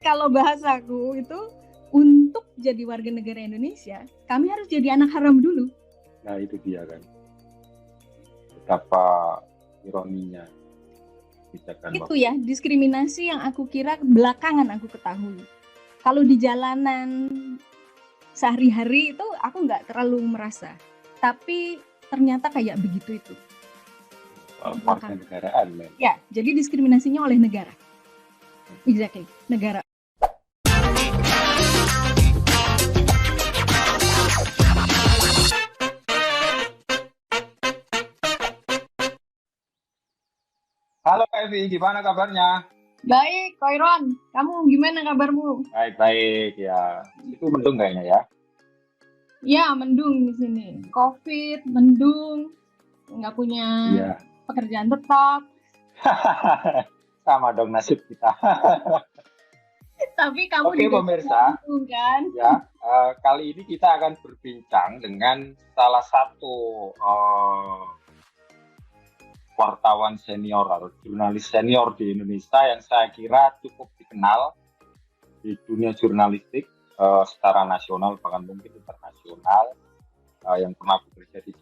Kalau bahasaku itu untuk jadi warga negara Indonesia, kami harus jadi anak haram dulu. Nah itu dia kan, betapa ironinya kebijakan Itu ya diskriminasi yang aku kira belakangan aku ketahui. Kalau di jalanan sehari-hari itu aku nggak terlalu merasa, tapi ternyata kayak begitu itu. warga negaraan men. Ya, jadi diskriminasinya oleh negara. Exactly, negara. Halo Kak Evi, gimana kabarnya? Baik, Koiron. Kamu gimana kabarmu? Baik-baik ya. Itu mendung kayaknya ya. Ya, mendung di sini. COVID, mendung, nggak punya Iya. pekerjaan tetap. Sama dong nasib kita. Tapi kamu Oke juga pemirsa, mendung, kan? ya kali ini kita akan berbincang dengan salah satu wartawan senior atau jurnalis senior di Indonesia yang saya kira cukup dikenal di dunia jurnalistik secara nasional bahkan mungkin internasional, yang pernah bekerja di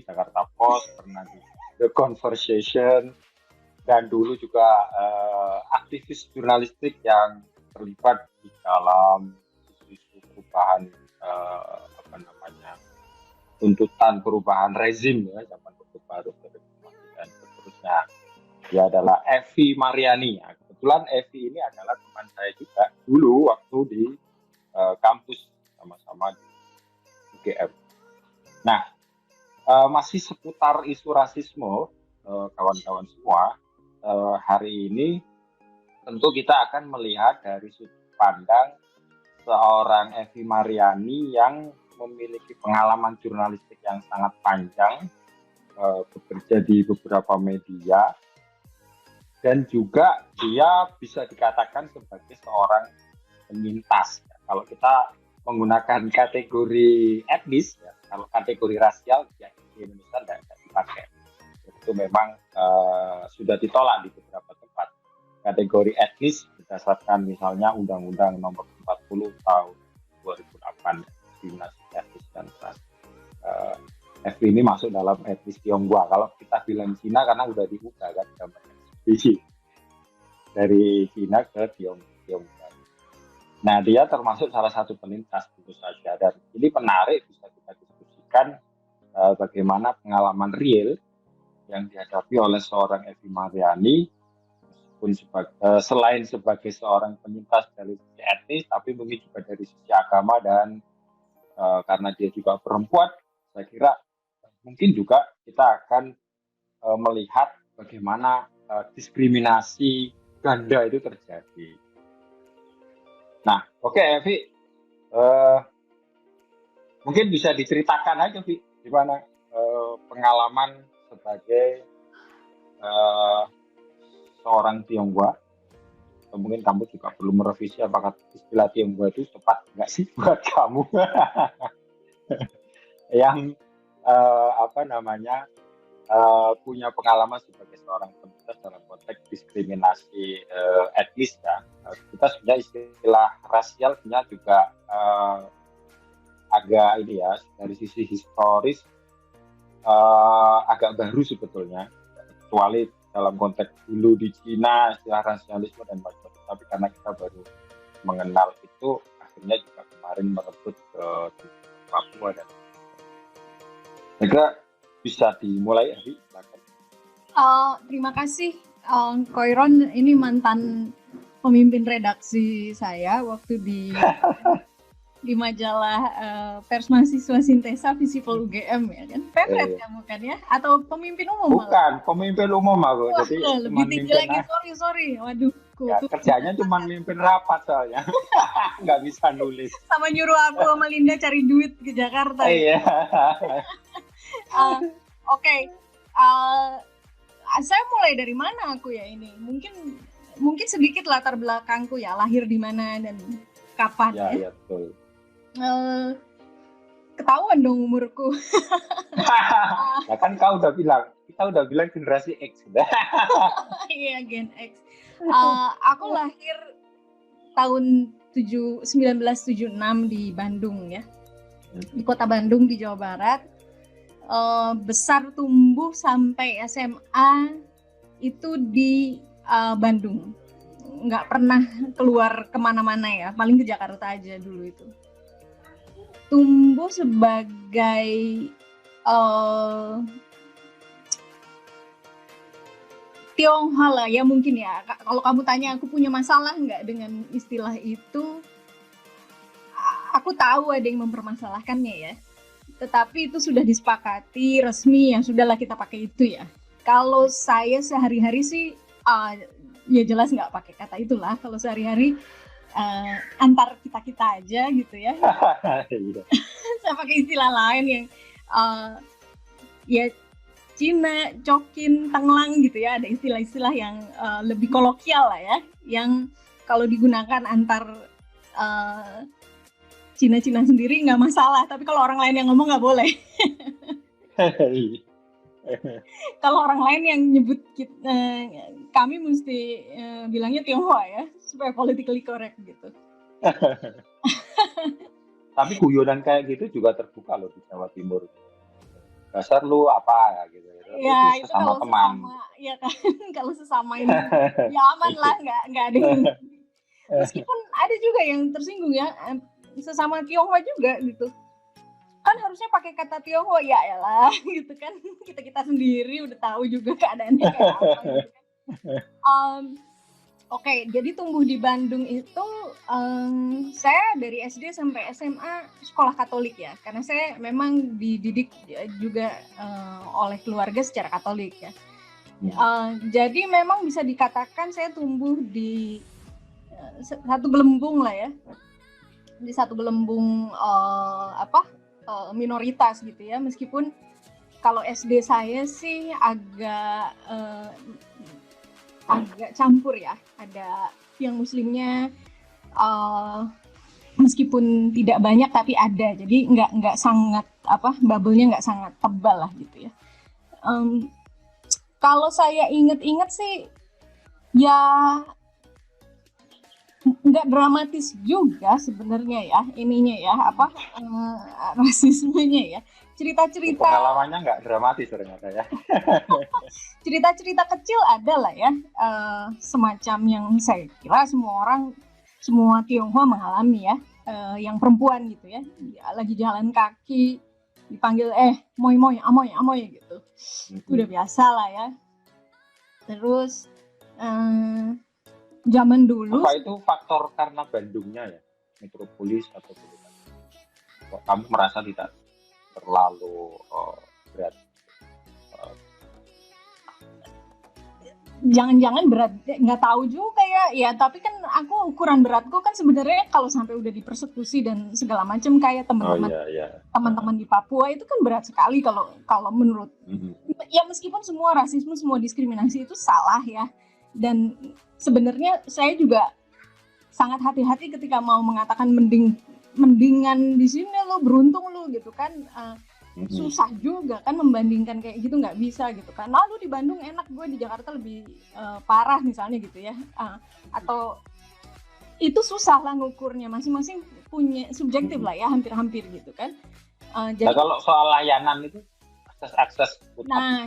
Jakarta Post, pernah di The Conversation, dan dulu juga aktivis jurnalistik yang terlibat di dalam isu perubahan tuntutan perubahan rezim ya zaman Orde Baru dan seterusnya. Dia adalah Evi Mariani. Nah, kebetulan Evi ini adalah teman saya juga dulu waktu di kampus sama-sama di UGM. Nah, masih seputar isu rasisme, kawan-kawan semua. Hari ini tentu kita akan melihat dari sudut pandang seorang Evi Mariani yang memiliki pengalaman jurnalistik yang sangat panjang, bekerja di beberapa media, dan juga dia bisa dikatakan sebagai seorang penyintas. Kalau kita menggunakan kategori etnis, ya, kalau kategori rasial ya, di Indonesia tidak dipakai. Itu memang sudah ditolak di beberapa tempat. Kategori etnis berdasarkan misalnya Undang-Undang Nomor 40 tahun 2008 diskriminasi etnis dan ras. Evi ini masuk dalam etnis Tionghoa. Kalau kita bilang Cina karena udah dibuka kan gambarnya dari Cina ke Tionghoa. Nah dia termasuk salah satu pelintas tentu saja, dan ini menarik bisa kita diskusikan bagaimana pengalaman real yang dihadapi oleh seorang Evi Mariani pun selain sebagai seorang penyintas dari sisi etnis, tapi mungkin juga dari sisi agama, dan karena dia juga perempuan, saya kira mungkin juga kita akan melihat bagaimana diskriminasi ganda itu terjadi. Nah, oke, Evi, mungkin bisa diceritakan aja, Vi, gimana pengalaman sebagai seorang Tionghoa. Mungkin kamu juga perlu merevisi apakah istilah Tionghoa itu tepat nggak sih buat kamu yang punya pengalaman sebagai seorang penyintas dalam konteks diskriminasi etnis ya. Kita sebenarnya istilah rasial sebenarnya juga agak ini ya, dari sisi historis agak baru sebetulnya, kecuali dalam konteks dulu di Cina istilah rasialisme dan macam-macam, tapi karena kita baru mengenal itu, akhirnya juga kemarin merebut ke Papua dan juga bisa dimulai. Terima kasih Koiron, ini mantan pemimpin redaksi saya waktu di majalah Pers Mahasiswa Sintesa Visipol UGM ya kan. Pepret kamu kan ya, atau pemimpin umum? Bukan, malah pemimpin umum aku. Wah, jadi lebih tinggi lagi. Sorry. Waduh. Ya, kerjanya cuma mimpin rapat soalnya. Nggak bisa nulis. Sama nyuruh aku sama Linda cari duit ke Jakarta. Iya. Oke. Saya mulai dari mana aku ya ini? Mungkin sedikit latar belakangku ya, lahir di mana dan kapan ya. Iya, betul. Ketahuan dong umurku. Nah kan kita udah bilang generasi X. Iya, Gen X. Aku lahir tahun 1976 di Bandung ya, di kota Bandung di Jawa Barat. Besar tumbuh sampai SMA itu di Bandung, nggak pernah keluar kemana-mana ya, paling ke Jakarta aja dulu itu. Tumbuh sebagai Tionghoa lah ya mungkin ya. Kalau kamu tanya aku punya masalah nggak dengan istilah itu, aku tahu ada yang mempermasalahkannya ya. Tetapi itu sudah disepakati resmi, ya sudahlah kita pakai itu ya. Kalau saya sehari-hari sih ya jelas nggak pakai kata itulah. Kalau sehari-hari antar kita aja gitu ya. Saya pakai istilah lain yang ya Cina, Cokin, Tenglang gitu ya. Ada istilah-istilah yang lebih kolokial lah ya, yang kalau digunakan antar Cina-Cina sendiri nggak masalah, tapi kalau orang lain yang ngomong nggak boleh. Kalau orang lain yang nyebut kami mesti bilangnya Tionghoa ya, supaya politically correct gitu. Tapi guyonan kayak gitu juga terbuka loh di Jawa Timur. Dasar lu apa gitu. Ya, itu sesama kalau teman. Sesama, ya kan, kalau sesama ini ya aman lah, nggak ada yang. Meskipun ada juga yang tersinggung ya, sesama Tionghoa juga gitu. Kan harusnya pakai kata Tionghoa ya lah gitu kan, kita sendiri udah tahu juga keadaannya kayak apa gitu kan. Oke, jadi tumbuh di Bandung itu saya dari SD sampai SMA sekolah Katolik ya, karena saya memang dididik juga oleh keluarga secara Katolik ya. Jadi memang bisa dikatakan saya tumbuh di satu gelembung lah ya, di satu gelembung minoritas gitu ya, meskipun kalau SD saya sih agak campur ya, ada yang muslimnya meskipun tidak banyak tapi ada, jadi nggak sangat bubble-nya nggak sangat tebal lah gitu ya. Kalau saya inget-inget sih ya nggak dramatis juga sebenarnya ya ininya ya, rasismenya ya. Cerita-cerita pengalamannya nggak dramatis ternyata ya. Cerita-cerita kecil ada lah ya, semacam yang saya kira semua Tionghoa mengalami ya, yang perempuan gitu ya, lagi jalan kaki dipanggil moy amoy gitu, udah biasa lah ya. Terus zaman dulu apa itu faktor karena Bandungnya ya, metropolis atau bukan? Kok kamu merasa tidak terlalu berat? Jangan-jangan berat, nggak tahu juga ya, tapi kan aku ukuran beratku kan sebenarnya kalau sampai udah dipersekusi dan segala macam kayak teman-teman di Papua itu kan berat sekali kalau menurut ya, meskipun semua rasisme, semua diskriminasi itu salah ya, dan sebenarnya saya juga sangat hati-hati ketika mau mengatakan mendingan di sini lo, beruntung lo gitu kan. Susah juga kan membandingkan kayak gitu, nggak bisa gitu kan. Lalu di Bandung enak, gue di Jakarta lebih parah misalnya gitu ya, atau itu susah lah ngukurnya, masing-masing punya subjektif lah ya, hampir-hampir gitu kan. Jadi kalau soal layanan itu akses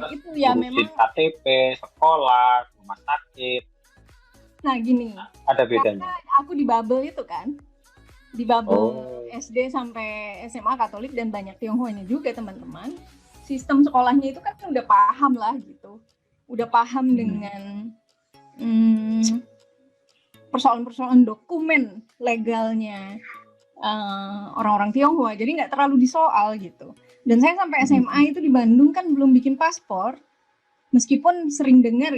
itu ya memang KTP, sekolah, rumah sakit. Nah gini, ada bedanya. Karena aku di bubble itu kan, di bubble SD sampai SMA Katolik dan banyak Tionghoanya juga teman-teman. Sistem sekolahnya itu kan udah paham lah gitu, udah paham dengan persoalan-persoalan dokumen legalnya orang-orang Tionghoa, jadi nggak terlalu disoal gitu. Dan saya sampai SMA itu di Bandung kan belum bikin paspor, meskipun sering dengar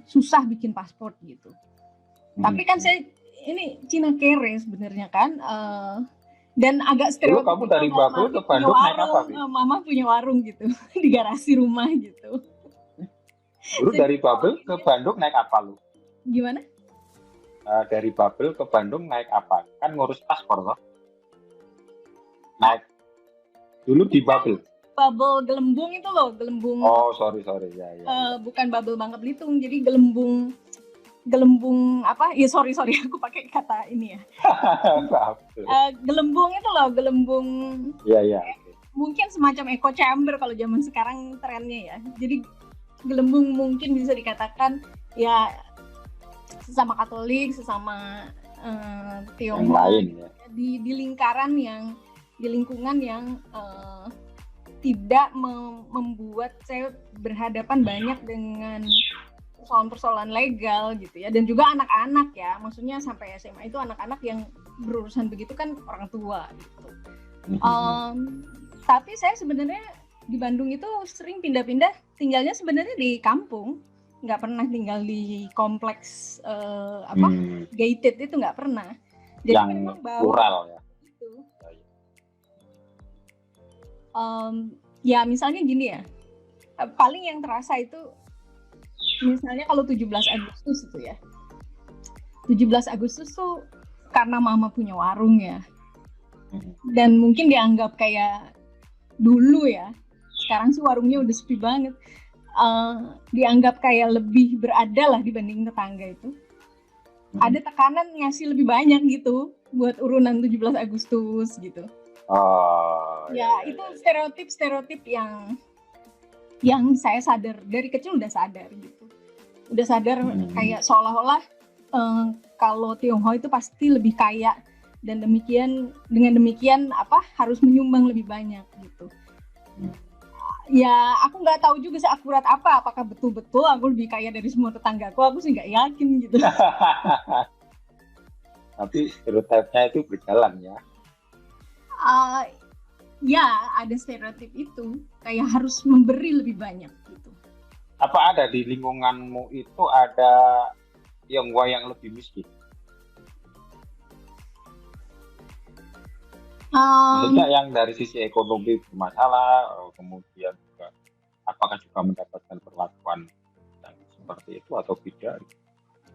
susah bikin paspor gitu. Tapi kan saya ini Cina kere sebenarnya kan, dan agak stereotip. Kamu dari Babel ke Bandung naik apa? Mama punya warung gitu di garasi rumah gitu. Dulu dari Babel ke Bandung naik apa lu? Gimana? Dari Babel ke Bandung naik apa? Kan ngurus paspor loh. Naik dulu di Babel. Bubble gelembung itu loh, gelembung. Oh sorry ya. Bukan bubble Bangka Belitung, jadi gelembung gelembung apa? Ya sorry aku pakai kata ini ya. Gelembung itu loh, gelembung. Iya. Mungkin semacam echo chamber kalau zaman sekarang trennya ya. Jadi gelembung mungkin bisa dikatakan ya sesama Katolik, sesama Tionghoa lain ya. Di lingkaran di lingkungan yang tidak membuat saya berhadapan banyak dengan persoalan-persoalan legal gitu ya, dan juga anak-anak ya, maksudnya sampai SMA itu anak-anak yang berurusan begitu kan orang tua gitu. Tapi saya sebenarnya di Bandung itu sering pindah-pindah, tinggalnya sebenarnya di kampung, nggak pernah tinggal di kompleks gated itu nggak pernah. Jadi yang plural ya. Gitu. Ya misalnya gini ya, paling yang terasa itu misalnya kalau 17 Agustus itu ya, 17 Agustus tuh karena mama punya warung ya, dan mungkin dianggap kayak dulu ya, sekarang sih warungnya udah sepi banget, dianggap kayak lebih berada lah dibanding tetangga itu. Ada tekanan ngasih lebih banyak gitu buat urunan 17 Agustus gitu. Itu stereotip yang saya sadar dari kecil, udah sadar gitu. Udah sadar kayak seolah-olah kalau Tionghoa itu pasti lebih kaya, dan dengan demikian harus menyumbang lebih banyak gitu. Ya aku nggak tahu juga seakurat apakah betul-betul aku lebih kaya dari semua tetanggaku, aku sih nggak yakin gitu. Tapi stereotipnya itu berjalan ya. Ya ada stereotip itu, kayak harus memberi lebih banyak gitu. Apa ada di lingkunganmu itu ada Tionghoa yang lebih miskin? Maksudnya yang dari sisi ekonomi bermasalah, kemudian juga apakah juga mendapatkan perlakuan yang seperti itu atau tidak?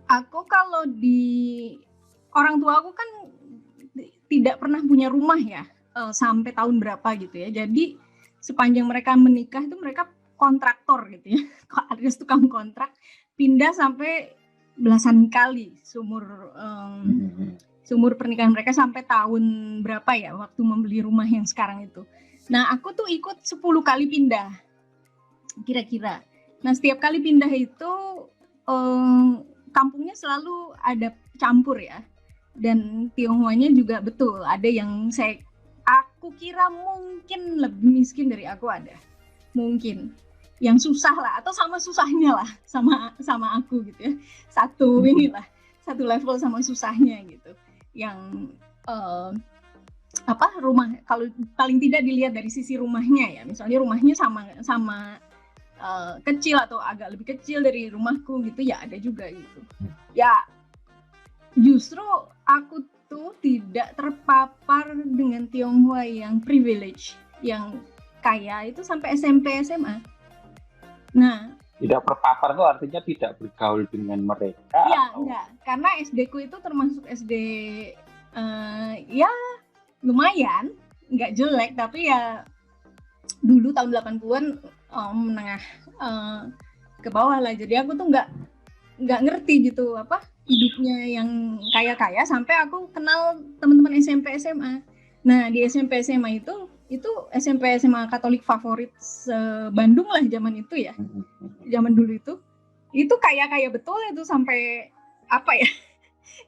Aku kalau di orang tua aku kan tidak pernah punya rumah ya, sampai tahun berapa gitu ya. Jadi sepanjang mereka menikah itu mereka kontraktor gitu ya, alias tukang kontrak, pindah sampai belasan kali seumur pernikahan mereka, sampai tahun berapa ya waktu membeli rumah yang sekarang itu. Nah aku tuh ikut 10 kali pindah kira-kira. Nah setiap kali pindah itu kampungnya selalu ada campur ya, dan Tionghoanya juga betul ada yang aku kira mungkin lebih miskin dari aku, ada mungkin yang susah lah atau sama susahnya lah sama aku gitu ya, satu level sama susahnya gitu, yang rumah, kalau paling tidak dilihat dari sisi rumahnya ya, misalnya rumahnya sama kecil atau agak lebih kecil dari rumahku gitu ya, ada juga gitu ya. Justru aku tuh tidak terpapar dengan Tionghoa yang privilege, yang kaya itu sampai SMP SMA. Nah, tidak terpapar itu artinya tidak bergaul dengan mereka? Iya, enggak. Karena SD ku itu termasuk SD ya lumayan, enggak jelek, tapi ya dulu tahun 80-an menengah ke bawah lah. Jadi aku tuh enggak ngerti gitu hidupnya yang kaya-kaya, sampai aku kenal teman-teman SMP SMA. Nah, di SMP SMA itu SMP SMA Katolik favorit Bandung lah zaman itu ya. Zaman dulu itu kaya-kaya betul itu, sampai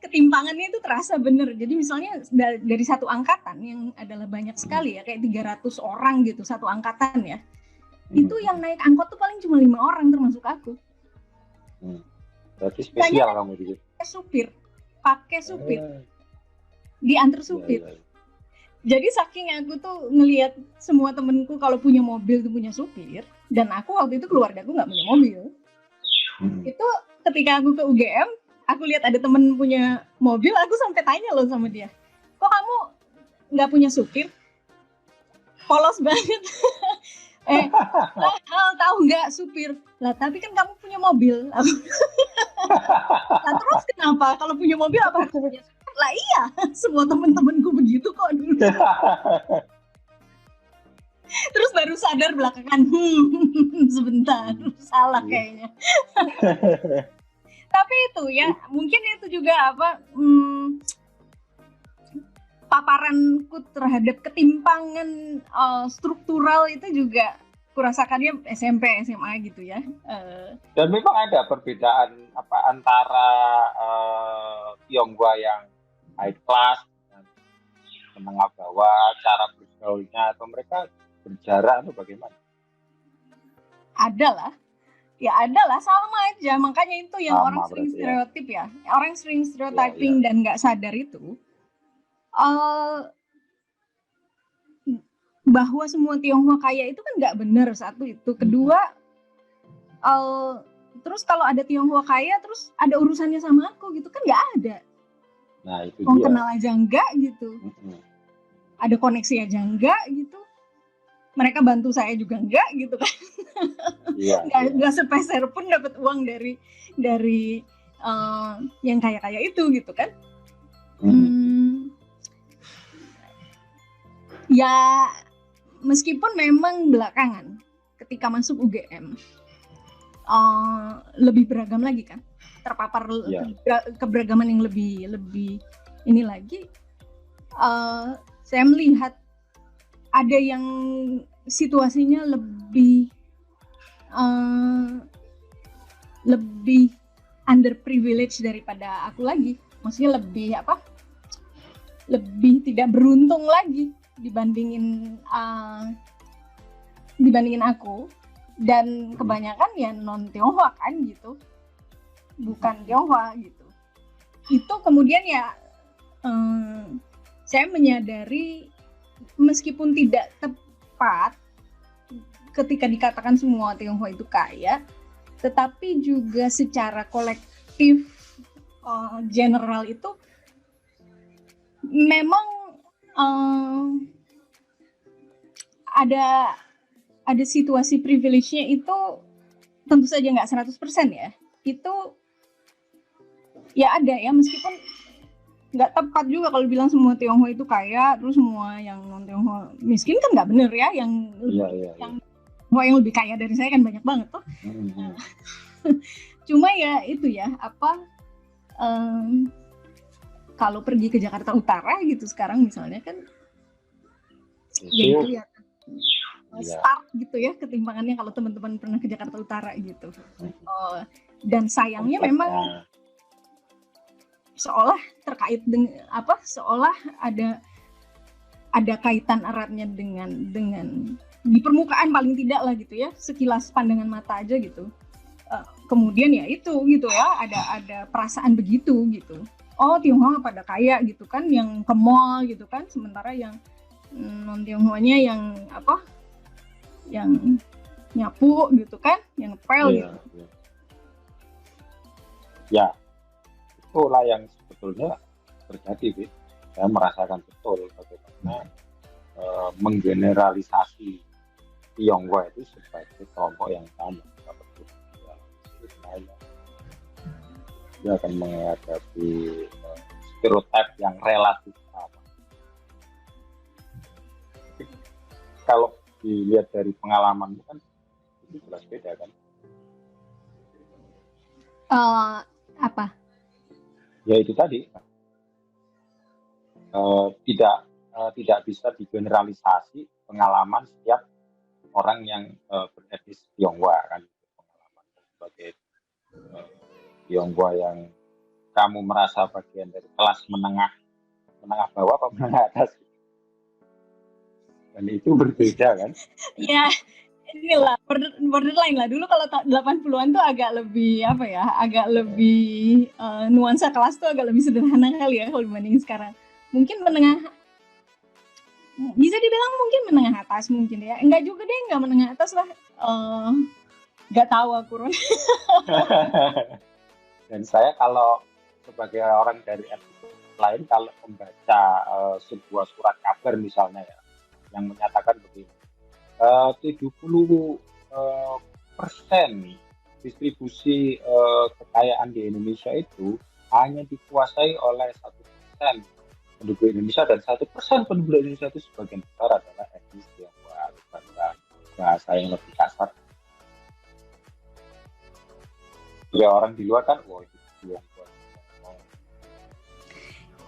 ketimpangannya itu terasa bener. Jadi misalnya dari satu angkatan yang adalah banyak sekali ya, kayak 300 orang gitu satu angkatan ya. Itu yang naik angkot tuh paling cuma 5 orang termasuk aku. Berarti spesial kamu gitu. Pakai supir. Diantar supir. Ya. Jadi saking aku tuh ngelihat semua temenku kalau punya mobil tuh punya supir, dan aku waktu itu keluargaku nggak punya mobil. Itu ketika aku ke UGM, aku lihat ada temen punya mobil, aku sampai tanya loh sama dia, kok kamu nggak punya supir? Polos banget. Tahu nggak supir? Lah tapi kan kamu punya mobil. Nah terus kenapa? Kalau punya mobil apa aku punya supir? Lah iya, semua temen-temenku begitu kok dulu. Terus baru sadar belakangan, sebentar, salah kayaknya. Tapi itu ya mungkin itu juga paparanku terhadap ketimpangan struktural itu juga kurasakannya SMP SMA gitu ya. Dan memang ada perbedaan antara Tionghoa yang high class dan menengah bawah, cara bergaulnya, atau mereka berjarak atau bagaimana? Ada lah sama aja, makanya itu yang Sama orang sering berarti ya. stereotip ya. Orang sering stereotyping dan nggak sadar itu bahwa semua Tionghoa kaya itu kan nggak benar. Satu itu, kedua terus kalau ada Tionghoa kaya terus ada urusannya sama aku gitu kan nggak ada. Nah itu Mau dia. kenal aja enggak gitu, ada koneksi aja enggak gitu, mereka bantu saya juga enggak gitu kan. Nggak sepeser pun dapat uang dari yang kaya-kaya itu gitu kan. Ya meskipun memang belakangan ketika masuk UGM lebih beragam lagi kan, terpapar keberagaman yang lebih ini lagi. Saya melihat ada yang situasinya lebih underprivileged daripada aku lagi. Maksudnya lebih tidak beruntung lagi dibandingin aku, dan kebanyakan ya non Tionghoa kan gitu, bukan Tionghoa gitu. Itu kemudian ya saya menyadari meskipun tidak tepat ketika dikatakan semua Tionghoa itu kaya, tetapi juga secara kolektif general itu memang ada situasi privilege-nya itu tentu saja nggak 100% ya. Itu ya ada ya, meskipun nggak tepat juga kalau bilang semua Tionghoa itu kaya terus semua yang non Tionghoa miskin, kan nggak bener ya. Yang lebih kaya dari saya kan banyak banget tuh. Cuma ya itu ya kalau pergi ke Jakarta Utara gitu sekarang misalnya kan jadi kelihatan start gitu ya ketimpangannya kalau teman-teman pernah ke Jakarta Utara gitu. Dan sayangnya memang seolah terkait dengan seolah ada kaitan eratnya dengan di permukaan paling tidak lah gitu ya, sekilas pandangan mata aja gitu. Kemudian ya itu gitu ya, ada perasaan begitu gitu. Oh Tionghoa pada kaya gitu kan, yang ke mall gitu kan, sementara yang non Tionghoanya yang yang nyapu gitu kan, yang ngepel gitu. Ya, itulah yang sebetulnya terjadi, Bit. Saya merasakan betul bagaimana menggeneralisasi Tionghoa itu sebagai kelompok yang sama. Dia akan menghadapi stereotip yang relatif sama. Kalau dilihat dari pengalaman kan itu jelas beda kan? Apa? Ya itu tadi tidak bisa digeneralisasi pengalaman setiap orang yang beretnis Tionghoa kan, pengalaman sebagai Tionghoa yang kamu merasa bagian dari kelas menengah bawah atau menengah atas, dan itu berbeda kan? Ya inilah borderline lah. Dulu kalau 80-an tuh agak lebih agak lebih nuansa kelas tuh agak lebih sederhana kali ya kalau dibanding sekarang. Mungkin menengah, bisa dibilang mungkin menengah atas mungkin ya. Enggak juga deh, enggak menengah atas lah. Enggak tahu aku. Dan saya kalau sebagai orang dari etnis lain, kalau membaca sebuah surat kabar misalnya ya, yang menyatakan begini, 70% distribusi kekayaan di Indonesia itu hanya dikuasai oleh 1% penduduk Indonesia, dan 1% penduduk Indonesia itu sebagian besar adalah etnis Tionghoa, bahasa yang lebih kasar. Ya orang di luar kan, itu Tiongkok.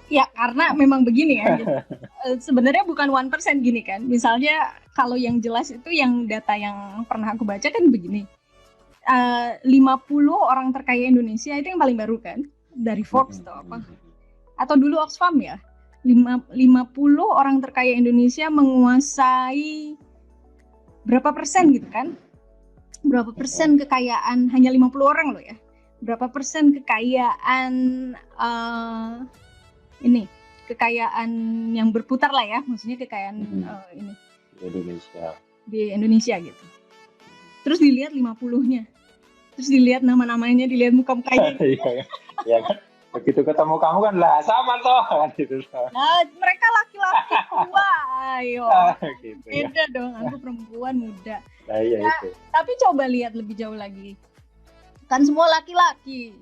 Ya karena memang begini ya. Gitu. Sebenarnya bukan 1% gini kan. Misalnya kalau yang jelas itu yang data yang pernah aku baca kan begini. 50 orang terkaya Indonesia itu yang paling baru kan dari Forbes atau apa. Atau dulu Oxfam ya. 50 orang terkaya Indonesia menguasai berapa persen gitu kan. Berapa persen kekayaan, hanya 50 orang loh ya. Berapa persen kekayaan kekayaan yang berputar lah ya, maksudnya kekayaan ini di Indonesia gitu. Terus dilihat 50-nya. Terus dilihat nama-namanya, dilihat muka-mukanya. Iya kan? Begitu ketemu kamu kan lah sama toh gitu. Nah, mereka laki-laki tua, ayo. Gitu, beda ya. Dong, aku perempuan muda. Nah, iya ya, itu. Tapi coba lihat lebih jauh lagi. Kan semua laki-laki.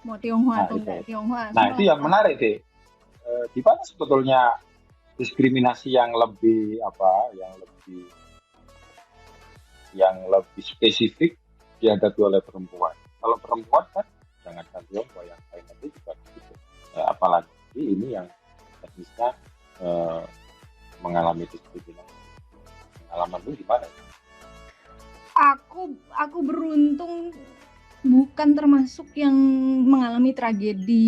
Mau Tionghoa atau enggak Tionghoa. Nah, itu yang menarik deh. Di mana sebetulnya diskriminasi yang lebih spesifik dihadapi oleh perempuan. Kalau perempuan kan jangankan Tionghoa, yang lain itu juga begitu. Apalagi ini yang etnisnya mengalami diskriminasi. Pengalaman itu gimana? Aku beruntung bukan termasuk yang mengalami tragedi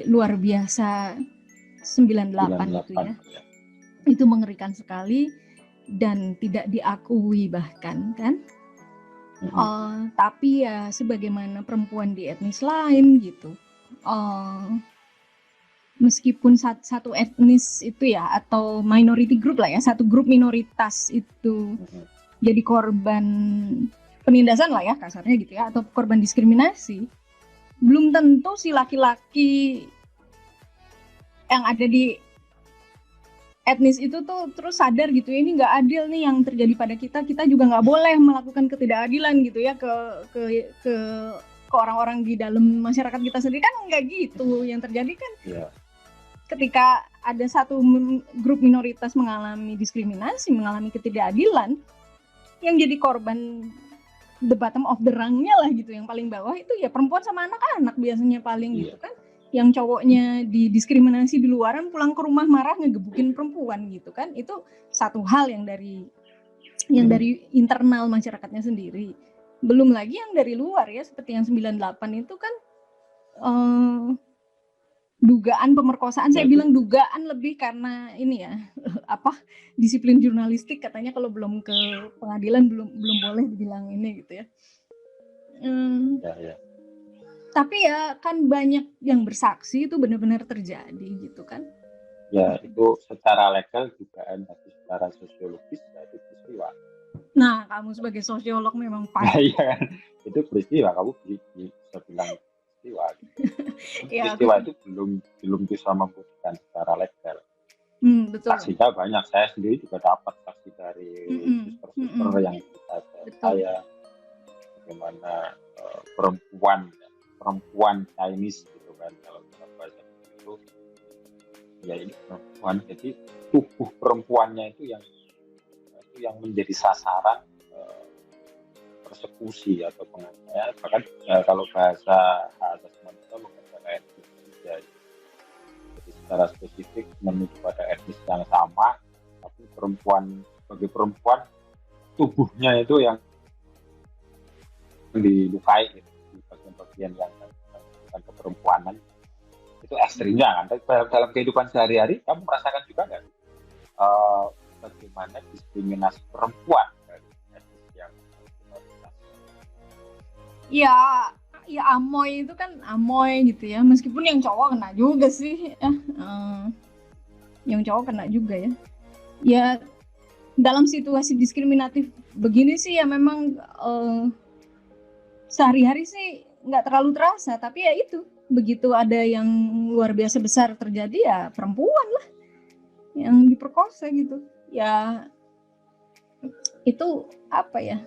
luar biasa 98 itu ya. Itu mengerikan sekali dan tidak diakui bahkan kan. Tapi ya sebagaimana perempuan di etnis lain gitu. Meskipun satu etnis itu ya atau minority group lah ya, satu grup minoritas itu jadi korban penindasan lah ya kasarnya gitu ya, atau korban diskriminasi, belum tentu si laki-laki yang ada di etnis itu tuh terus sadar gitu ya, ini nggak adil nih yang terjadi pada kita juga nggak boleh melakukan ketidakadilan gitu ya ke orang-orang di dalam masyarakat kita sendiri, kan nggak gitu. Yang terjadi kan ketika ada satu grup minoritas mengalami diskriminasi, mengalami ketidakadilan, yang jadi korban the bottom of the rung-nya lah gitu, yang paling bawah itu ya perempuan sama anak-anak biasanya paling gitu kan. Yang cowoknya didiskriminasi di luaran, pulang ke rumah marah ngegebukin perempuan gitu kan. Itu satu hal yang dari internal masyarakatnya sendiri. Belum lagi yang dari luar ya, seperti yang 98 itu kan dugaan pemerkosaan. Saya bilang dugaan lebih karena ini ya, disiplin jurnalistik katanya kalau belum ke pengadilan belum boleh dibilang ini gitu ya. Tapi ya kan banyak yang bersaksi itu benar-benar terjadi gitu kan. Ya itu secara legal dugaan, tapi secara sosiologis ya itu peristiwa. Nah, kamu sebagai sosiolog memang pasti. Iya kan, itu peristiwa, kamu bisa bilang peristiwa. Peristiwa itu belum bisa membuktikan secara legal. Betul. Saksinya banyak, saya sendiri juga dapat saksi dari suster-suster yang kita saya, bagaimana perempuan Chinese gitu kan, kalau kita bahasa itu ya ini perempuan, jadi tubuh perempuannya itu yang menjadi sasaran persekusi atau penganiayaan, bahkan kalau bahasa manusia mengenai etnis, jadi secara spesifik menuju pada etnis yang sama, tapi sebagai perempuan tubuhnya itu yang dilukai gitu, di bagian-bagian yang bukan keperempuanan, itu ekstrimnya kan. Dalam kehidupan sehari-hari kamu merasakan juga nggak bagaimana diskriminasi perempuan dari etnis yang minoritas? Ya amoy itu kan amoy gitu ya, meskipun yang cowok kena juga sih yang cowok kena juga ya. Ya dalam situasi diskriminatif begini sih ya memang sehari-hari sih nggak terlalu terasa, tapi ya itu begitu ada yang luar biasa besar terjadi ya perempuan lah yang diperkosa gitu ya. Itu apa ya,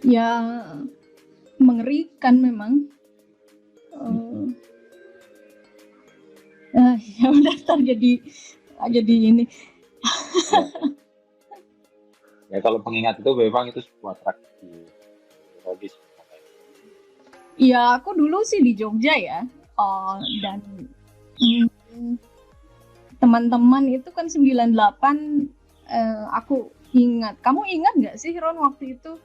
ya mengerikan memang. Ya udah ntar jadi ini. Ya kalau pengingat itu memang itu sebuah tragedi logis Ya aku dulu sih di Jogja ya, dan teman-teman itu kan 98, aku ingat. Kamu ingat nggak sih Ron waktu itu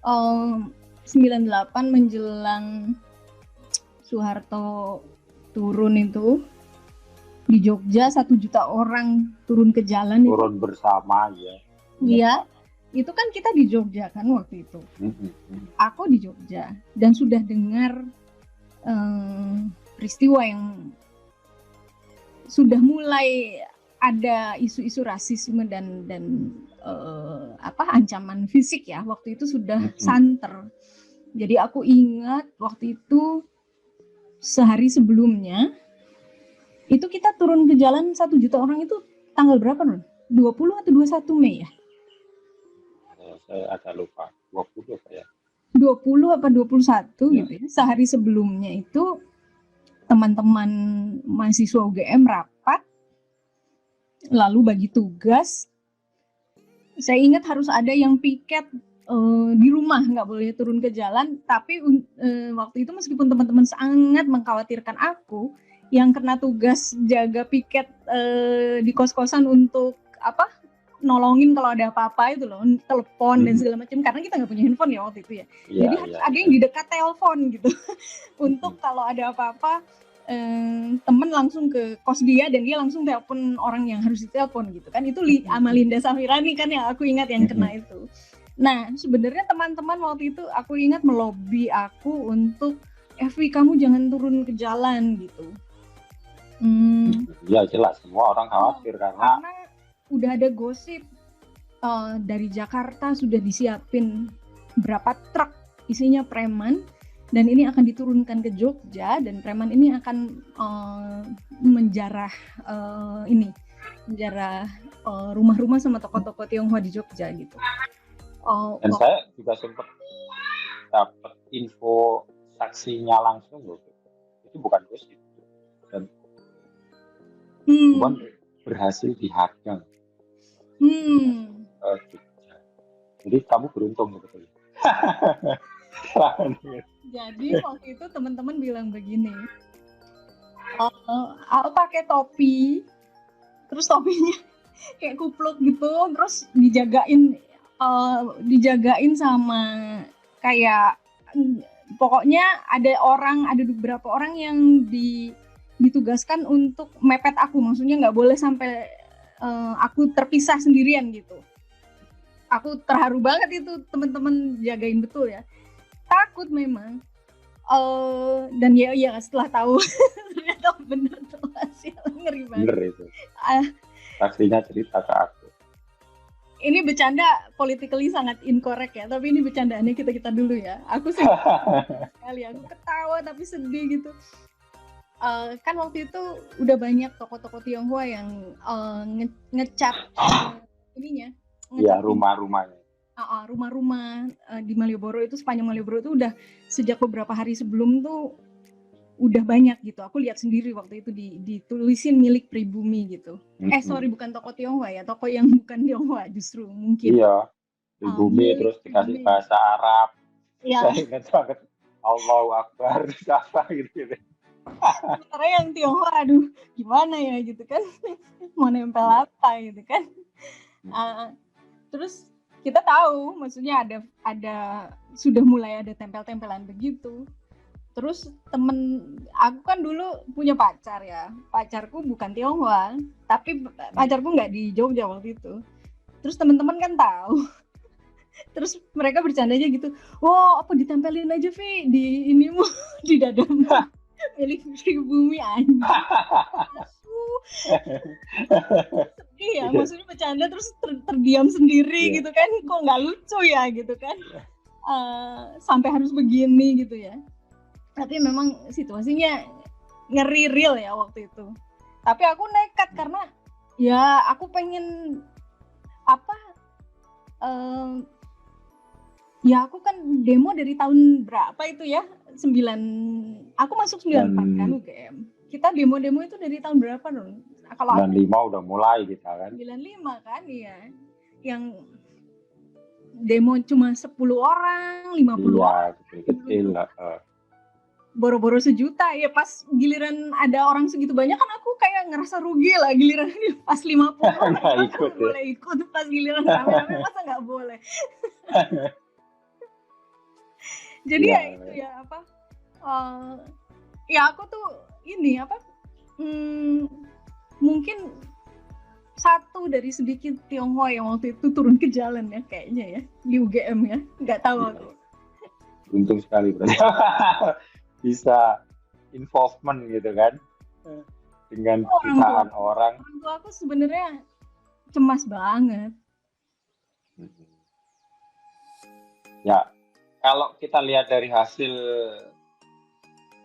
98 menjelang Soeharto turun itu di Jogja 1 juta orang turun ke jalan itu. Turun bersama ya. Iya, itu kan kita di Jogja kan waktu itu. Aku di Jogja dan sudah dengar peristiwa yang sudah mulai ada isu-isu rasisme dan ancaman fisik ya, waktu itu sudah santer. Jadi aku ingat waktu itu sehari sebelumnya itu kita turun ke jalan 1 juta orang itu tanggal berapa Ron? 20 atau 21 Mei ya? Saya agak lupa, 20 apa ya? 20 apa 21 gitu ya. Sehari sebelumnya itu teman-teman mahasiswa UGM rapat, lalu bagi tugas. Saya ingat harus ada yang piket di rumah, nggak boleh turun ke jalan. Tapi waktu itu meskipun teman-teman sangat mengkhawatirkan aku, yang kena tugas jaga piket di kos-kosan untuk nolongin kalau ada apa-apa itu loh, telepon dan segala macam, karena kita nggak punya handphone ya waktu itu ya. Jadi harus ada yang di dekat telepon gitu untuk kalau ada apa-apa temen langsung ke kos dia dan dia langsung telepon orang yang harus ditelepon gitu kan. Itu Amalinda Safirani kan yang aku ingat yang kena itu. Nah sebenarnya teman-teman waktu itu aku ingat melobi aku untuk Evi kamu jangan turun ke jalan gitu. Ya jelas semua orang khawatir karena udah ada gosip dari Jakarta sudah disiapin berapa truk isinya preman dan ini akan diturunkan ke Jogja dan preman ini akan menjarah rumah-rumah sama toko-toko Tionghoa di Jogja gitu. Dan saya juga sempat dapat info saksinya langsung loh, itu bukan gosip dan berhasil dihadang. Jadi kamu beruntung sebetulnya. Jadi waktu itu teman-teman bilang begini, aku pakai topi, terus topinya kayak kupluk gitu, terus dijagain sama kayak pokoknya ada beberapa orang yang ditugaskan untuk mepet aku, maksudnya nggak boleh sampai aku terpisah sendirian gitu. Aku terharu banget itu teman-teman jagain betul ya. Takut memang. Dan ya setelah tahu ternyata benar tuh hasil ngeri banget. Bener itu. Saksinya cerita ke aku. Ini bercanda politically sangat incorrect ya, tapi ini bercandaannya kita dulu ya. Aku sih sekali aku ketawa tapi sedih gitu. Kan waktu itu udah banyak toko-toko Tionghoa yang ngecat ininya. Iya, rumah-rumahnya. Rumah-rumah di Malioboro itu, sepanjang Malioboro itu udah sejak beberapa hari sebelum tuh udah banyak gitu. Aku lihat sendiri waktu itu ditulisin milik Pribumi gitu. Sorry, bukan toko Tionghoa ya, toko yang bukan Tionghoa justru mungkin. Iya, Pribumi terus dikasih bahasa Arab. Iya. Saya ingat banget Allahu Akbar apa gitu. Sementara yang Tionghoa, aduh gimana ya gitu kan, mau nempel apa gitu kan. Terus kita tahu maksudnya ada sudah mulai ada tempel-tempelan begitu. Terus aku kan dulu punya pacar ya, pacarku bukan Tionghoa, tapi pacarku nggak di Jogja waktu itu. Terus teman-teman kan tahu, terus mereka bercandanya gitu, wah apa ditempelin aja Vi di inimu di dadamu milik Pribumi anjing. Sedih ya, maksudnya bercanda terus terdiam sendiri gitu kan, kok nggak lucu ya gitu kan, sampai harus begini gitu ya. Tapi memang situasinya ngeri real ya waktu itu. Tapi aku nekat karena ya aku pengen ya aku kan demo dari tahun berapa itu ya, aku masuk 94 kan UGM. Kita demo-demo itu dari tahun berapa dong? Kalau 95 udah mulai kita kan. 95 kan iya. Yang demo cuma 10 orang, 50 orang. Kecil lah. boro-boro 1 juta ya, pas giliran ada orang segitu banyak kan aku kayak ngerasa rugi lah, giliran pas 50 Nggak aku ikut ya. boleh ikut, pas giliran rame-rame masa nggak boleh. Jadi Iya, ya itu ya apa, ya aku tuh ini apa, mungkin satu dari sedikit Tionghoa yang waktu itu turun ke jalan ya kayaknya ya di UGM ya, nggak tahu iya. aku. Untung sekali berarti. Bisa involvement gitu kan dengan jutaan orang. Orang tua aku sebenarnya cemas banget. Ya, kalau kita lihat dari hasil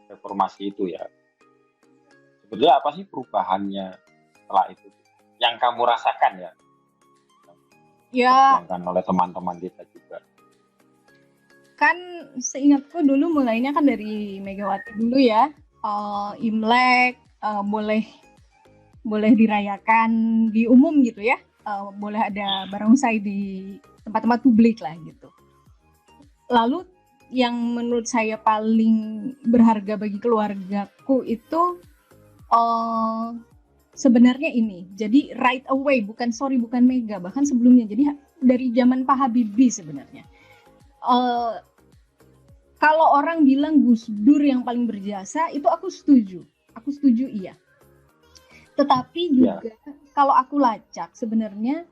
reformasi itu ya, sebetulnya apa sih perubahannya setelah itu yang kamu rasakan ya, Ya diperjuangkan oleh teman-teman kita juga. kan seingatku dulu mulainya kan dari Megawati dulu ya, Imlek boleh dirayakan di umum gitu ya, boleh ada barongsai di tempat-tempat publik lah gitu. Lalu yang menurut saya paling berharga bagi keluargaku itu sebenarnya ini, jadi right away, bukan Mega, bahkan sebelumnya, jadi dari zaman Pak Habibie sebenarnya. Kalau orang bilang Gus Dur yang paling berjasa, itu aku setuju iya. Tetapi juga kalau aku lacak sebenarnya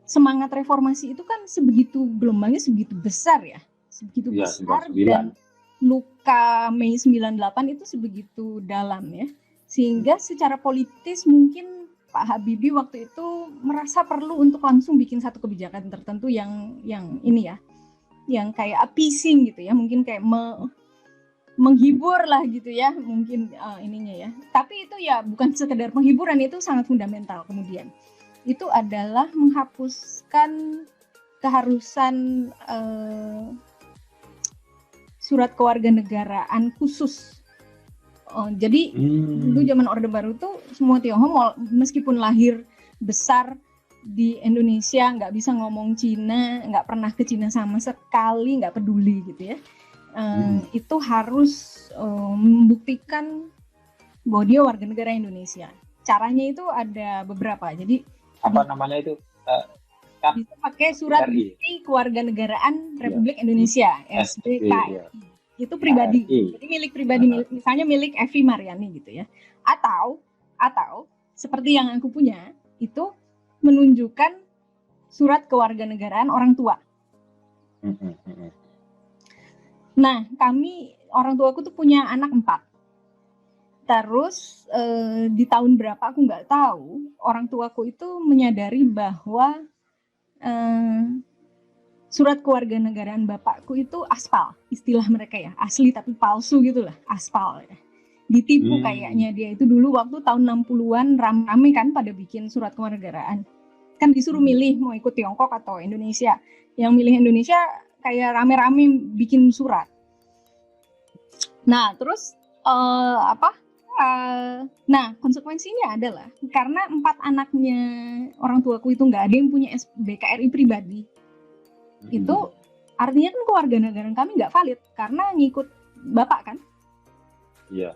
semangat reformasi itu kan sebegitu gelombangnya, sebegitu besar ya, sebegitu besar, dan luka Mei 98 itu sebegitu dalam ya, sehingga secara politis mungkin Pak Habibie waktu itu merasa perlu untuk langsung bikin satu kebijakan tertentu yang ini ya, yang kayak appeasing gitu ya, mungkin kayak menghibur lah gitu ya, mungkin ininya ya. Tapi itu ya bukan sekedar penghiburan, itu sangat fundamental. Kemudian itu adalah menghapuskan keharusan surat kewarganegaraan khusus. Jadi dulu zaman Orde Baru tuh semua Tionghoa meskipun lahir besar di Indonesia, nggak bisa ngomong Cina, nggak pernah ke Cina sama sekali, nggak peduli gitu ya, itu harus membuktikan bahwa dia warga negara Indonesia. Caranya itu ada beberapa. Jadi apa namanya itu? Bisa pakai surat bukti kewarganegaraan Republik Indonesia, SBKI. Itu pribadi. Jadi milik pribadi, misalnya milik Evi Mariani gitu ya. Atau seperti yang aku punya, itu menunjukkan surat kewarganegaraan orang tua. Nah, orang tuaku tuh punya anak 4. Terus di tahun berapa aku nggak tahu, orang tuaku itu menyadari bahwa surat kewarganegaraan bapakku itu aspal, istilah mereka ya, asli tapi palsu gitulah, aspal ya. Ditipu kayaknya dia itu dulu waktu tahun 60-an rame-rame kan pada bikin surat kewarganegaraan. Kan disuruh milih mau ikut Tiongkok atau Indonesia. Yang milih Indonesia kayak rame-rame bikin surat. Nah, terus nah, konsekuensinya adalah karena 4 anaknya orang tuaku itu nggak ada yang punya SBKRI pribadi. Itu artinya kan kewarganegaraan kami nggak valid karena ngikut bapak kan. Iya.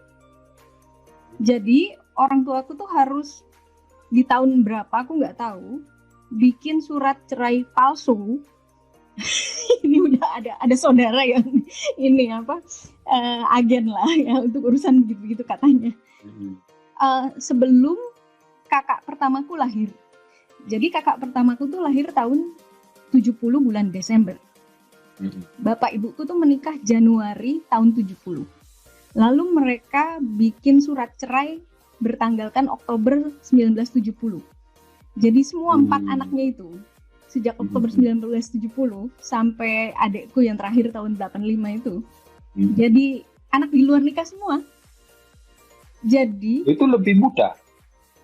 Jadi orang tuaku tuh harus di tahun berapa aku nggak tahu bikin surat cerai palsu. Ini udah ada saudara yang ini agen lah ya untuk urusan begitu katanya. Sebelum kakak pertamaku lahir. Jadi kakak pertamaku tuh lahir tahun 70 bulan Desember. Bapak ibuku tuh menikah Januari tahun 70. Lalu mereka bikin surat cerai bertanggalkan Oktober 1970. Jadi semua 4 anaknya itu sejak Oktober 1970 sampai adekku yang terakhir tahun 85 itu jadi anak di luar nikah semua. Jadi itu lebih mudah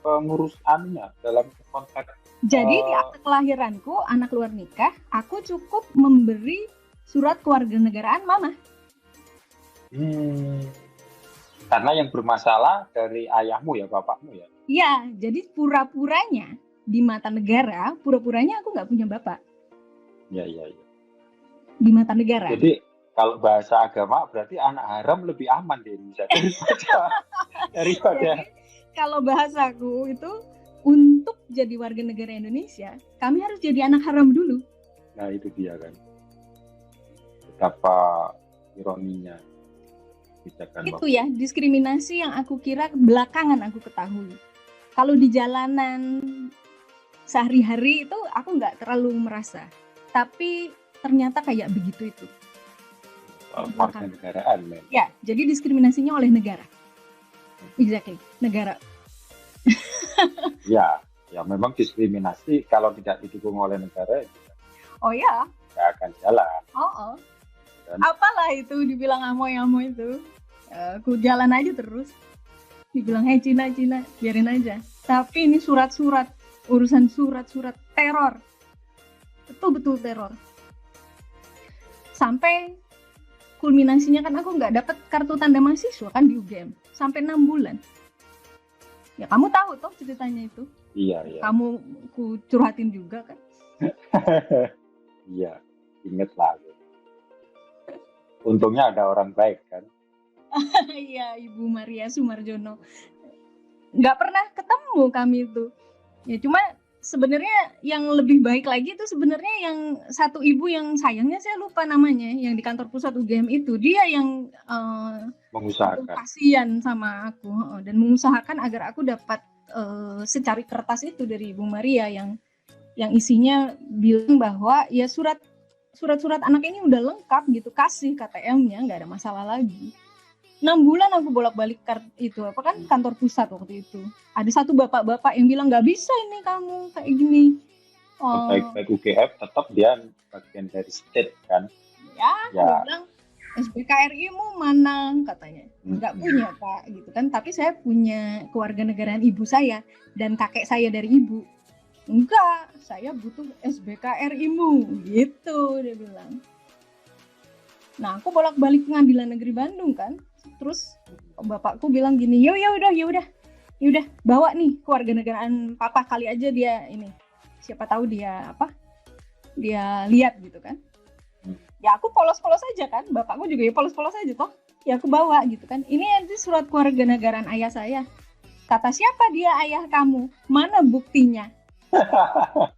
pengurus anunya dalam konteks. Jadi di akte kelahiranku anak luar nikah, aku cukup memberi surat kewarganegaraan mama. Karena yang bermasalah dari ayahmu ya, bapakmu ya. Iya, jadi pura-puranya di mata negara, pura-puranya aku nggak punya bapak. Iya. Di mata negara. Jadi Kalau bahasa agama berarti anak haram lebih aman di Indonesia daripada Jadi kalau bahasaku itu untuk jadi warga negara Indonesia, kami harus jadi anak haram dulu. Nah itu dia kan. Betapa ironinya kebijakan Itu ya diskriminasi yang aku kira belakangan aku ketahui. Kalau di jalanan sehari-hari itu aku nggak terlalu merasa, tapi ternyata kayak begitu itu. warga negaraan men. Ya, jadi diskriminasinya oleh negara. Exactly, negara. Ya memang diskriminasi kalau tidak didukung oleh negara Oh ya, nggak akan jalan. oh. Dan Apalah itu dibilang amoy-amoy itu. Aku jalan aja terus. Dibilang Cina, biarin aja. Tapi ini surat-surat, urusan surat-surat teror. Betul-betul teror. Sampai kulminasinya kan aku nggak dapat kartu tanda mahasiswa kan di UGM. Sampai 6 bulan. Ya kamu tahu toh ceritanya itu. iya. Kamu ku curhatin juga kan. Iya, inget lah. Untungnya ada orang baik kan. Iya, Ibu Maria Sumarjono. Nggak pernah ketemu kami itu. Ya cuma sebenarnya yang lebih baik lagi itu sebenarnya yang satu ibu yang sayangnya saya lupa namanya, yang di kantor pusat UGM itu. Dia yang Mengusahakan. kasihan sama aku dan mengusahakan agar aku dapat secari kertas itu dari Ibu Maria yang isinya bilang bahwa ya surat-surat anak ini udah lengkap gitu, kasih KTM-nya, nggak ada masalah lagi. 6 bulan aku bolak-balik itu apa kan kantor pusat waktu itu. Ada satu bapak-bapak yang bilang nggak bisa ini kamu kayak gini. Baik-baik UGM tetap dia bagian dari state kan. Ya. Dia bilang SBKRI-mu mana katanya. Nggak punya Pak gitu kan. Tapi saya punya kewarganegaraan ibu saya dan kakek saya dari ibu. Enggak, saya butuh SBKRI-mu gitu dia bilang. Nah, aku bolak-balik pengadilan negeri Bandung kan. Terus bapakku bilang gini, ya udah bawa nih kewarganegaraan papa, kali aja dia ini, siapa tahu dia lihat gitu kan. Ya aku polos-polos aja kan, bapakku juga ya polos-polos aja toh, ya aku bawa gitu kan. Ini aja surat kewarganegaraan ayah saya. Kata siapa dia ayah kamu? Mana buktinya?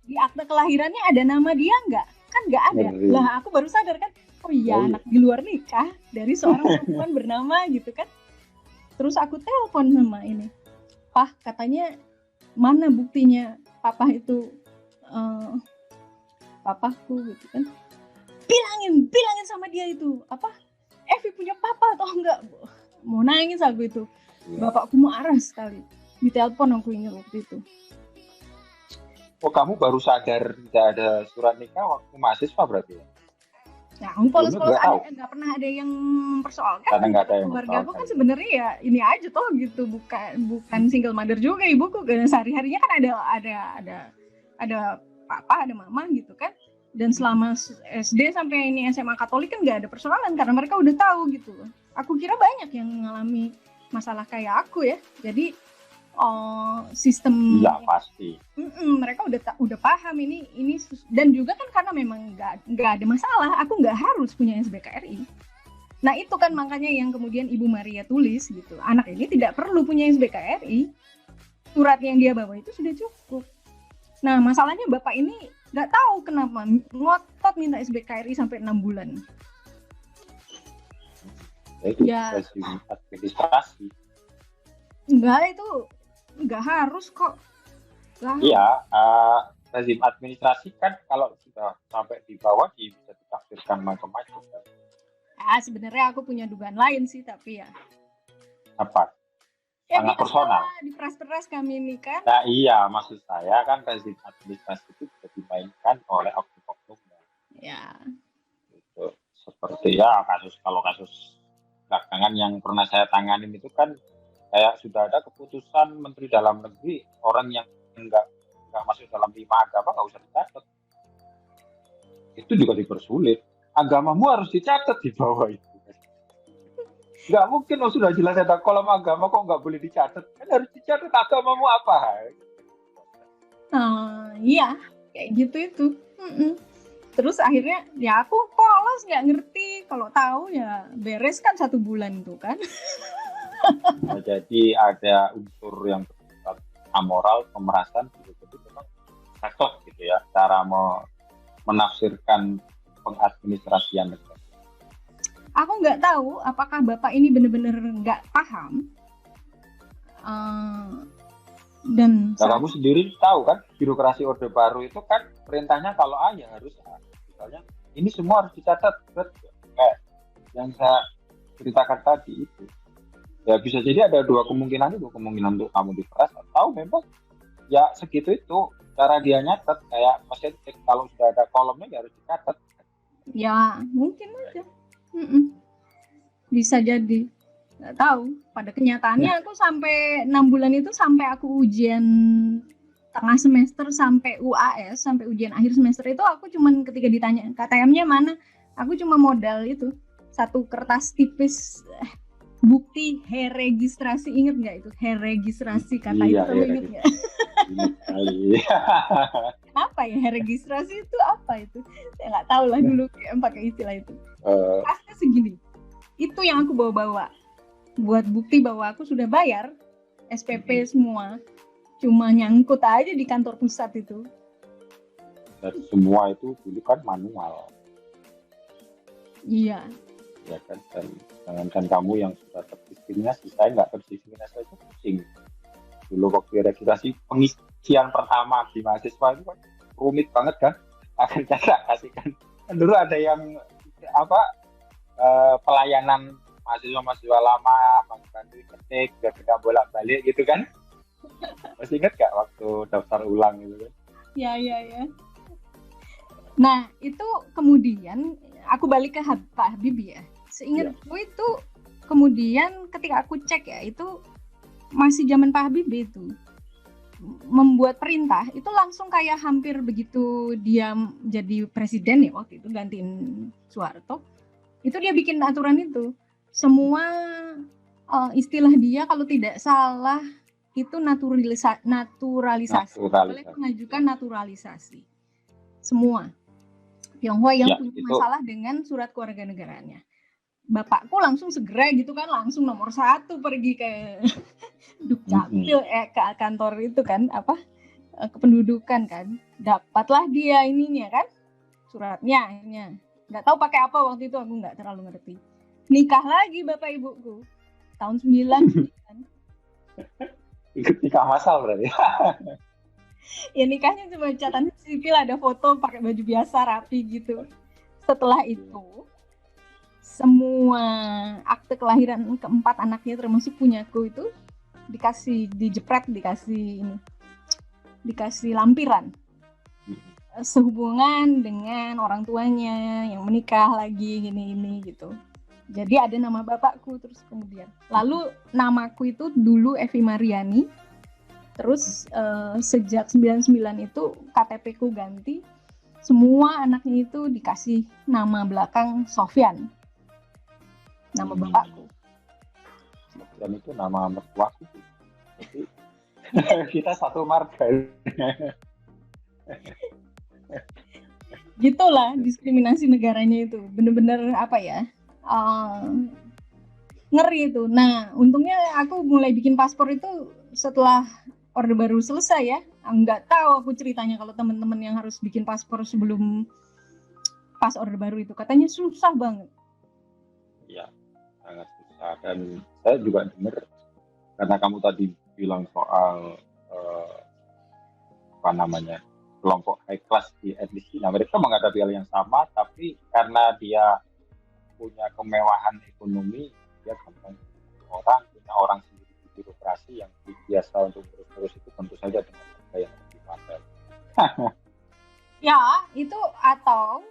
Di akte kelahirannya ada nama dia nggak? Kan nggak ada. Lah aku baru sadar kan, oh iya anak di luar nikah dari seorang perempuan bernama gitu kan. Terus aku telepon sama ini, Pak katanya mana buktinya papa itu papaku gitu kan. Bilangin sama dia itu Evi punya papa atau enggak. Mau nangis aku itu. Bapakku marah sekali. Di telepon aku ingat waktu itu. Oh kamu baru sadar tidak ada surat nikah waktu mahasiswa berarti ya? Nah, polos-polos nggak pernah ada yang mempersoalkan. Karena nggak ada yang keluarga aku kan sebenarnya ya ini aja toh gitu, bukan single mother juga ibuku. Karena sehari-harinya kan ada papa, ada mama gitu kan. Dan selama SD sampai ini SMA Katolik kan nggak ada persoalan karena mereka udah tahu gitu. Aku kira banyak yang mengalami masalah kayak aku ya. Jadi sistem ya pasti mereka udah paham ini dan juga kan karena memang nggak ada masalah, aku nggak harus punya SBKRI. Nah itu kan makanya yang kemudian Ibu Maria tulis gitu, anak ini tidak perlu punya SBKRI, surat yang dia bawa itu sudah cukup. Nah masalahnya bapak ini nggak tahu kenapa ngotot minta SBKRI sampai 6 bulan. Itu ya administrasi. Enggak, itu nggak harus kok. Iya, rezim administrasi kan kalau sudah sampai di bawah bisa ditafsirkan macam-macam. Sebenarnya aku punya dugaan lain sih, tapi ya. Apa? Sangat personal. Diperas-peras kami ini kan. Nah iya, maksud saya kan rezim administrasi itu bisa dimainkan oleh oknum-oknum. Ya. Gitu. Seperti ya kasus belakangan yang pernah saya tanganin itu kan kayak sudah ada keputusan Menteri Dalam Negeri orang yang nggak masuk dalam 5 agama nggak usah dicatat. Itu juga dipersulit. Agamamu harus dicatat di bawah itu. Nggak mungkin sudah jelas ada kolom agama kok nggak boleh dicatat. Kan harus dicatat agamamu apa. Iya, kayak gitu itu. Terus akhirnya ya aku polos, nggak ngerti. Kalau tahu ya beres kan 1 bulan itu kan. Nah, jadi ada unsur yang bersifat amoral, pemerasan gitu. Jadi memang saklek gitu ya cara menafsirkan pengadministrasian negara. Aku nggak tahu apakah Bapak ini benar-benar nggak paham. Dan Nah, kamu sendiri tahu kan birokrasi Orde Baru itu kan perintahnya kalau A ya harus A. Misalnya ini semua harus dicatat, kayak yang saya ceritakan tadi itu. Ya bisa jadi ada dua kemungkinan untuk kamu diperas atau memang ya segitu itu cara dia nyatet kayak mesin cek, kalau sudah ada kolomnya ya harus dicatat. ya mungkin aja. Bisa jadi. Nggak tahu. Pada kenyataannya aku sampai 6 bulan itu sampai aku ujian tengah semester sampai UAS, sampai ujian akhir semester itu aku cuman ketika ditanya KTM-nya mana, aku cuma modal itu 1 kertas tipis bukti registrasi. Ingat nggak itu registrasi kata Iya, itu, kamu ingat nggak? Apa ya registrasi itu, apa itu? Saya nggak tahu lah dulu pakai istilah itu. Kertasnya segini. Itu yang aku bawa-bawa buat bukti bahwa aku sudah bayar SPP semua, cuma nyangkut aja di kantor pusat itu. Dan semua itu dulu kan manual. Iya. Ya kan, dan jangankan kamu yang sudah terdiskriminasi, saya nggak terdiskriminasi itu pusing. Dulu waktu registrasi pengisian pertama di mahasiswa itu kan rumit banget kan, akhirnya nggak kasihkan. Kan dulu ada yang pelayanan mahasiswa lama, bantu ketik, gak bolak-balik gitu kan. Masih ingat gak waktu daftar ulang gitu kan? Ya. Nah, itu kemudian aku balik ke Pak Habibie ya. Seingatku itu kemudian ketika aku cek ya, itu masih zaman Pak Habibie itu. Membuat perintah, itu langsung kayak hampir begitu dia jadi presiden ya waktu itu, gantiin Soeharto. Itu dia bikin aturan itu. Semua istilah dia kalau tidak salah itu naturalisasi. Boleh mengajukan naturalisasi. Semua Tionghoa yang punya masalah dengan surat kewarganegaraannya. Bapakku langsung segera gitu kan, langsung nomor 1 pergi ke Dukcapil ke kantor itu kan, kependudukan kan. Dapatlah dia ininya kan, suratnya. Nggak tahu pakai apa waktu itu, aku nggak terlalu ngerti. Nikah lagi bapak ibuku tahun 9. Ikut nikah masal berarti. Ya nikahnya cuma catatan sipil, ada foto pakai baju biasa rapi gitu. Setelah itu semua akte kelahiran keempat anaknya termasuk punyaku itu dijepret, dikasih lampiran sehubungan dengan orang tuanya yang menikah lagi gini gitu. Jadi ada nama bapakku terus kemudian. Lalu namaku itu dulu Evi Mariani. Terus sejak 99 itu KTP ku ganti. Semua anaknya itu dikasih nama belakang Sofyan. Nama bapakku. Dan itu nama mertuaku. Jadi kita satu marga. Gitulah diskriminasi negaranya itu. Bener-bener apa ya? Ngeri itu. Nah, untungnya aku mulai bikin paspor itu setelah Orde Baru selesai ya. Nggak tahu aku ceritanya kalau teman-teman yang harus bikin paspor sebelum pas Orde Baru itu katanya susah banget. Ya, sangat susah. Dan saya juga dengar karena kamu tadi bilang soal kelompok high class di etnis Cina. Mereka menghadapi hal yang sama, tapi karena dia punya kemewahan ekonomi, dia gampang punya orang sendiri di birokrasi yang biasa untuk terus itu tentu saja dengan harga yang lebih mahal. Ya, itu atau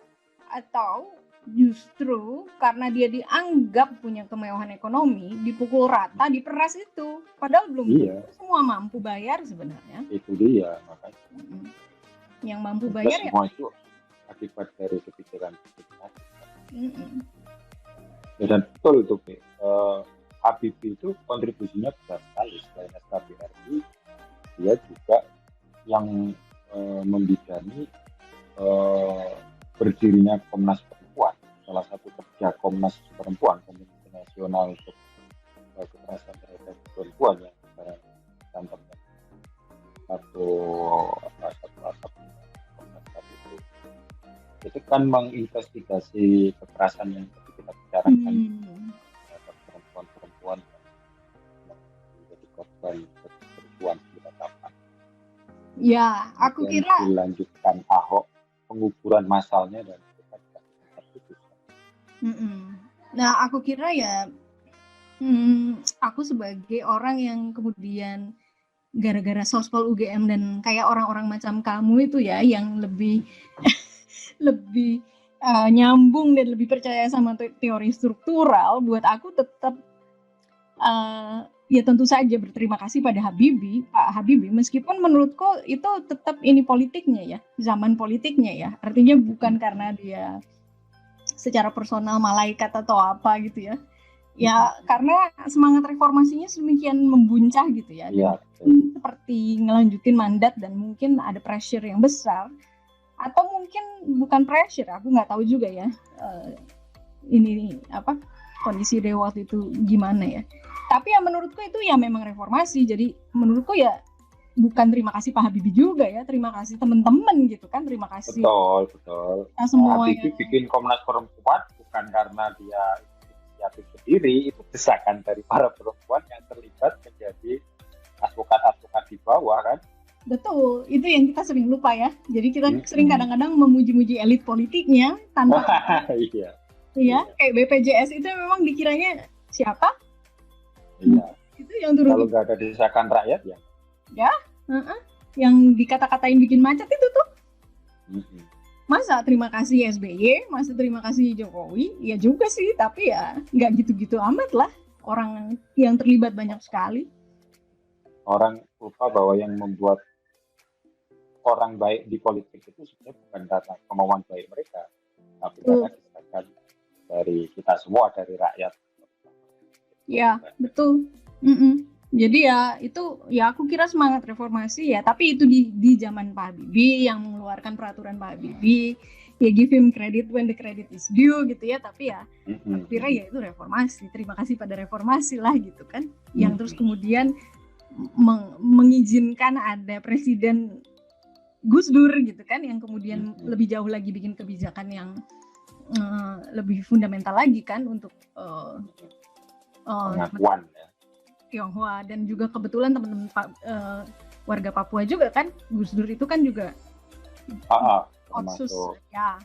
justru karena dia dianggap punya kemewahan ekonomi, dipukul rata, diperas itu. Padahal belum semua mampu bayar sebenarnya. Itu dia, makanya. Yang mampu bayar semua itu akibat dari kebijakan. Dan betul itu, Habibie itu kontribusinya besar sekali. Selain SKBRI, dia juga yang membidani berdirinya Komnas Perempuan, salah satu kerja Komnas Perempuan, Komisi Nasional untuk kekerasan terhadap perempuan yang sekarang kantornya satu asap Komnas HAM itu kan menginvestigasi kekerasan yang tadi kita bicarakan terhadap perempuan-perempuan yang menjadi korban perempuan dilakukan. Ya, aku Kemudian kira dilanjutkan Ahok penguburan massalnya dan kita tidak terputus. Nah, aku kira ya aku sebagai orang yang kemudian gara-gara sospol UGM dan kayak orang-orang macam kamu itu ya yang lebih lebih nyambung dan lebih percaya sama teori struktural, buat aku tetap ya tentu saja berterima kasih pada Pak Habibie, meskipun menurutku itu tetap ini politiknya ya, zaman politiknya ya, artinya bukan karena dia secara personal malaikat atau apa gitu ya. Ya karena semangat reformasinya sedemikian membuncah gitu ya, dan seperti ngelanjutin mandat dan mungkin ada pressure yang besar, atau mungkin bukan pressure, aku nggak tahu juga ya ini apa kondisi dia waktu itu gimana ya. Tapi ya menurutku itu ya memang reformasi, jadi menurutku ya bukan terima kasih Pak Habibie juga ya, terima kasih teman-teman gitu kan, terima kasih. Betul. Semua Habibie bikin Komnas Perempuan bukan karena dia inisiatif sendiri, itu desakan dari para perempuan yang terlibat menjadi advokat-advokat di bawah kan. Betul, itu yang kita sering lupa ya. Jadi kita sering kadang-kadang memuji-muji elit politiknya tanpa iya, kayak BPJS itu memang dikiranya siapa? Iya. Itu yang turun. Kalau nggak ada desakan rakyat ya. Ya, yang dikata-katain bikin macet itu tuh. Masa terima kasih SBY, masa terima kasih Jokowi, ya juga sih, tapi ya nggak gitu-gitu amat lah. Orang yang terlibat banyak sekali. Orang lupa bahwa yang membuat orang baik di politik itu sebenarnya bukan karena kemauan baik mereka, tapi karena desakan dari kita semua, dari rakyat. Ya, betul. Jadi ya itu ya aku kira semangat reformasi ya, tapi itu di zaman Pak Habibie yang mengeluarkan peraturan Pak Habibie, ya give him credit when the credit is due gitu ya, tapi ya aku kira ya itu reformasi, terima kasih pada reformasi lah gitu kan, yang terus kemudian mengizinkan ada Presiden Gus Dur gitu kan, yang kemudian lebih jauh lagi bikin kebijakan yang lebih fundamental lagi kan untuk pengakuan ya. Tionghoa, dan juga kebetulan teman-teman warga Papua juga kan, Gus Dur itu kan juga otsus ya.